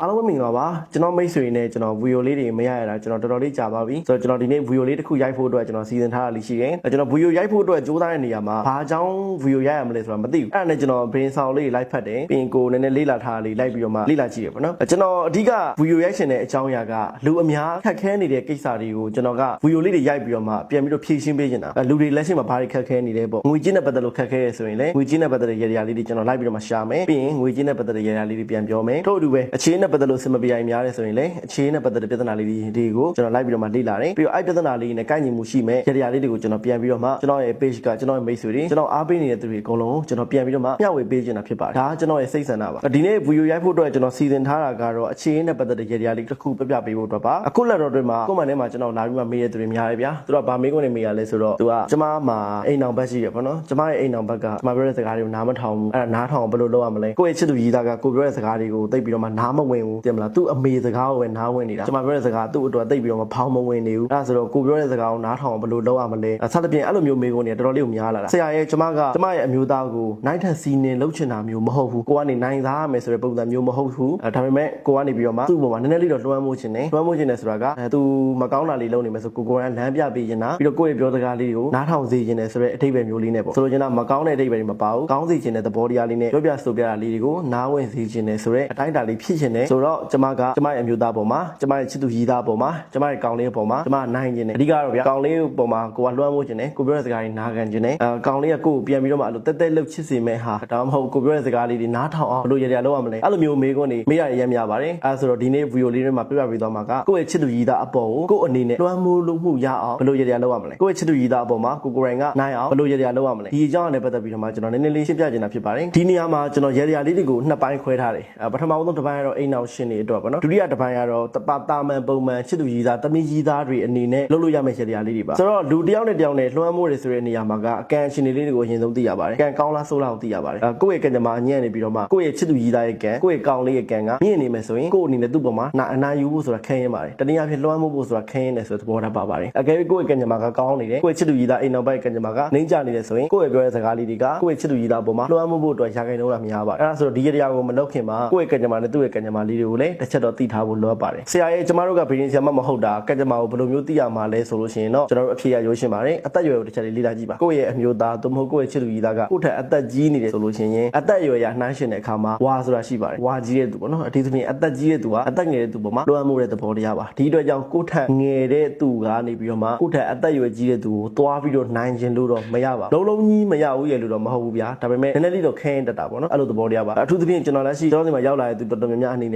အားလုံးမင်္ဂလာပါကျွန်တော်မိတ်ဆွေနဲ့ကျွန်တော်ဗီဒီယိုလေးတွေမရရတာကျွန်တော်တော်တော်လေးကြာပါပြီဆိုတော့ကျွန်တော်ဒီနေ့ဗီဒီယိုလေးတစ်ခုရိုက်ဖို့အတွက်ကျွန်တော်စီစဉ်ထားတာလေးရှိတယ်ကျွန်တော်ဗီဒီယိုရိုက်ဖို့အတွက်ကြိုးစားတဲ့နေရာမှာဘာကြောင့်ဗီဒီယိုရိုက်ရမလဲဆိုတာမသိဘူးအဲ့ဒါနဲ့ကျွန်တော်ဘရင်ဆောင်လေးလိုက်ဖတ်တယ်ပြီးရင်ကိုနည်းနည်းလေးလာထားလေးလိုက်ပြီးတော့မှလေးလာကြည့်ရပါတော့ကျွန်တော်အဓိကဗီဒီယိုရိုက်ရှင်တဲ့အကြောင်းအရာကလူအများခက်ခဲနေတဲ့ကိစ္စတွေကိုကျွန်တော်ကဗီဒီယိုလေးတွေရိုက်ပြီးတော့မှပြန်ပြီးတော့ဖြည့်ရှင်းပေးနေတာလူတွေလက်ရှိမှာဘာတွေခက်ခဲနေလဲပေါ့ငွေကြေးနဲ့ပတ်သက်လို့ခက်ခဲရဆိုရင်လည်းငွေကြေးနဲ့ပတ်သက်တဲ့ရရာလေးတွေကျွန်တော်လိုက်ပြီးတော့မှရှာမယ်ပြီးရင်ငွေကြေးနဲ့ပတ်သက်တဲ့ရရာလေးတွေပြန်ပြောမယ်ထို့အတူပဲအခြေအနေနဲ့ပတ်သက်လို့စင်မပြေရင်များတယ်ဆိုရင်လည်းအခြေအနေနဲ့ပတ်သက်တဲ့ပြဿနာလေးတွေကိုကျွန်တော်လိုက်ပြီးတော့မှလေ့လာတယ်ပြီးတော့အဲ့ပြဿနာလေးနဲ့ကိုက်ညီမှုရှိမဲ့ရရာလေးတွေကိုကျွန်တော်ပြန်ပြီးတော့မှကျွန်တော်ရဲ့ page ကကျွန်တော်ရဲ့မိတ်ဆွေတွေကျွန်တော်အားပေးနေတဲ့သူတွေအကုန်လုံးကျွန်တော်ပြန်ပြီးတော့မှမျှဝေပေးခြင်းတာဖြစ်ပါတယ်ဒါကကျွန်တော်ရဲ့စိတ်ဆန္ဒပါဒီနေ့ဗီဒီယိုရိုက်ဖို့အတွက်ကျွန်တော်စီစဉ်ထားတာကတော့အခြေအနေနဲ့ပတ်သက်တဲ့ရရာလေးတစ်ခုပြပြပေးဖို့အတွက်ပါအခုလက်တော်တွေမှာကွန်မန့်ထဲမှာကျွန်တော်လာပြီးမှမေးရတဲ့သူတွေများတယ်ဗျာသူတို့ကဗာမေးခွန်းနေမေးရလဲဆိုတော့သူကကျမမှာအိမ်အောင်ဘက်ရှိရပေါ့နော်ကျမရဲ့အိမ်အောင်ဘက်ကကျမပြောတဲ့စကားတွေကိုနားမထောင်ဘူးအဲ့ဒါနားထောင်ဘယ်လိုလုပ်ရမလဲကိုယ့်ရဲ့ချစ်သူကြီးသားကကိုပြောတဲ့စကားတွေကိုသိပြီးတော့မှနားမဝင်ဘူးတင်မလားသူ့အမေစကားကိုပဲနားဝင်နေတာကျမပြောတဲ့စကားသူ့အတွက်သိပြီးတော့မှဖောင်းမဝင်နေဘူးအဲ့ဒါဆိုတော့ကိုပြောတဲ့စကားကိုနားထောင်ဘယ်လိုလုပ်ရမလဲဆက်လက်ပြင်အဲ့လိုမျိုးမေးခွန်းတွေတော်တော်လေးကိုများလာတာဆရာရဲ့ကျမရဲ့အမျိုးသားကိုနိုင်ထန်စီနင်လှုပ်ချင်တာမျိုးမဟုတ်ဘူးကိုကနေနိုင်စားရမယ်ဆိုတဲ့ပုံစံမျိုးမဟုတ်ဘူးဒါပေမဲ့ကိုကနေပြီးတော့မှသူ့ပေါ်မှာနည်းနည်းလေးတော့လွှမ်းမိုးခြင်းနဲ့ဆိုတာကသူမကောင်းတာလေးလုပ်နေမယ်ဆိုကိုကလမ်းပြပေးနေတာပြီးတော့ကိုရဲ့ပြောစကားလေးကိုနားထောင်စေခြင်းနဲ့ဆိုတဲ့အထိပ္ပယ်မျိုးလေးနဲ့ပေါ့ဆိုလိုချင်တာမကောင်းတဲ့အထိပ္ပယ်တွေမပါဘူးကောင်းစေခြင်းတဲ့သဘောတရားလေးနဲ့ပြောပြဆိုပြတာလေးတွေကိုနားဝင်စေခြင်းနဲ့ဆိုတဲ့အတိုင်းအတာလေးဖြစ်ခြင်းနဲ့ဆိုတော့ကျမရဲ့အမျိုးသားပေါ်မှာကျမရဲ့ချစ်သူကြီးသားပေါ်မှာကျမရဲ့ကောင်လေးပေါ်မှာကျမနိုင်ခြင်းနဲ့အဓိကတော့ဗျာကောင်လေးပေါ်မှာကိုကလွှမ်းမိုးခြင်းနဲ့ကိုပြောတဲ့စကားတွေနားခံခြင်းနဲ့ကောင်လေးကကိုကိုပြန်ပြီးတော့မှအဲ့လိုတက်တက်လှုပ်ချစ်စေမဲ့ဟာဒါမှမဟုတ်ကိုပြောတဲ့စကားလေးတွေနားထောင်အောင်ဘယ်လိုရရလောက်ရမလဲအဲ့လိုမျိုးမေးခွန်းတွေမေးရရများပါတယ်အဲ့ဆိုတော့ဒီနေ့ဗီဒီယိုလေးတွေမှာပြပြပေးသွားမှာကကိုယ့်ရဲ့ချစ်သူကြီးသားအပေါ်ကိုအနေနဲ့လွှမ်းမိုးလို့မှုရအောင်ဘယ်လိုရရလောက်ရမလဲကိုယ့်ရဲ့ချစ်သူကြီးသားအပေါ်မှာကိုရိုင်းကနိုင်အောင်ဘယ်လိုရရလောက်ရမလဲဒီအကြောင်းနဲ့ပတ်သက်ပြီးတော့မှကျွန်တော်နည်းနည်းလေးရှင်းပြချင်တာဖြစ်ပါတယ်ဒီနေရာမှာကျွန်တော်ရရလေးတွေကိုနှစ်ပိုင်းခွဲထားတယ်ပထမဆုံးတစ်ပိုင်းကတော့အိမ်အောင်ရှင်တွေအတွက်ပေါ့နော်ဒုတိယတစ်ပိုင်းကတော့တာမန်ပုံမှန်ချစ်သူကြီးသားတမီးကြီးသားတွေအနေနဲ့လုပ်လို့ရမယ့်ရရလေးတွေပါဆိုတော့လူတယောက်နဲ့တယောက်နဲ့လွှမ်းမိုးတယ်ဆိုတဲ့နေရာမှာကအကန့်အရှင်တွေလေးတွေကိုအရင်ဆုံးသိရပါတယ်ကံကောင်းလားဆိုးလားကိုသိရပါတယ်ကိုယ့်ရဲ့ကံကြမ္မာအညံ့နေပြီးတော့မှကိုယ့်ရဲ့ချစ်သူကြီးသားရဲ့ကံကိုယ့်ရဲ့ကောင်လေးရဲ့ကံကမြင့်နေမယ်ဆိုရင်ကိုယ့်အနေနဲ့သူ့ပေါ်မှာအနာယူဖို့ဆိုတာခဲရင်ပါတယ်တနည်းအားဖြင့်လွှမ်းမိုးဖို့ဆိုတာခဲရင်တယ်ဆိုတဲ့သဘောထားပါပါတယ်အကယ်၍ကိုယ့်ရဲ့ကံကြမ္မာကကောင်းနေတယ်ကိုယ့်ရဲ့ချစ်သူကြီးသားအိမ်နောက်ဘက်ကံကြမ္မာကနှိမ့်ကျနေတယ်ဆိုရင်ကိုယ့်ရဲ့ပြောတဲ့စကားလေးတွေကကိုယ့်ရဲ့ချစ်သူကြီးသားပေါ်မှာလွှမ်းမိုးဖို့အတွက်ရာခိုင်နှုန်းကများပါတယ်အဲ့ဒါဆိုတော့ဒီတရားကိုမလုပ်ခင်မှာကိုယ့်ရဲ့ကံကြမ္မာနဲ့သူ့ရဲ့ကံကြမ္မာလေးတွေကိုလည်းတစ်ချက်တော့သိထားဖို့လိုအပ်ပါတယ်ဆရာရဲ့ကျမတို့ကဘီရင်ဆရာမမဟုတ်တာကံကြမ္မာကိုဘယ်လိုမျိုးသိရမှာလဲဆိုလို့ရှိရင်တော့ကျွန်တော်တို့အဖြေရရိုးရှင်းပါတယ်အသက်အရွယ်ကိုတစ်ချက်လေးလေ့လာကြည့်ပါကိုယ့်ရဲ့အမျိုးသားသို့မဟုတ်ကိုယ့်ရဲ့ချစ်သူကြီးသားကကိုယ့်ထက်အသက်ကြီးနေတယ်ဆိုလို့ရှိရင်အသက်အရွယ်ရနှိုင်းယှဉ်တဲ့အခါမှာဝါဆိုတာရှိပါတယ်ဝါကြီးတဲ့သူပေါ့နော်အထူးသဖြင့်အသက်ကြီးတဲ့သူကအသက်ငယ်တဲ့သူပေါ်မှာလွှမ်းမိုးတဲ့သဘောတရားပါဒီအတွက်ကြောင့်ကိုယ့်ထက်ငယ်တဲ့သူကနေပြီးတော့မှကိုယ့်ထက်အသက်အရွယ်ကြီးတဲ့သူကိုသွားပြီးတော့နိုင်ခြင်းလို့တော့မရပါဘူးလုံးကြီးမရဘူးရဲ့လို့တော့မဟုတ်ဘူးဗျာဒါပေမဲ့နည်းနည်းလေးတော့ခဲရင်တက်တာပေါ့နော်အဲ့လိုသဘောတရားပါအထူးသဖြင့်ကျွန်တော်လက်ရှိကျွန်တော်ဒီမှာရောက်လာတဲ့သူတော်တော်များများအနေနဲ့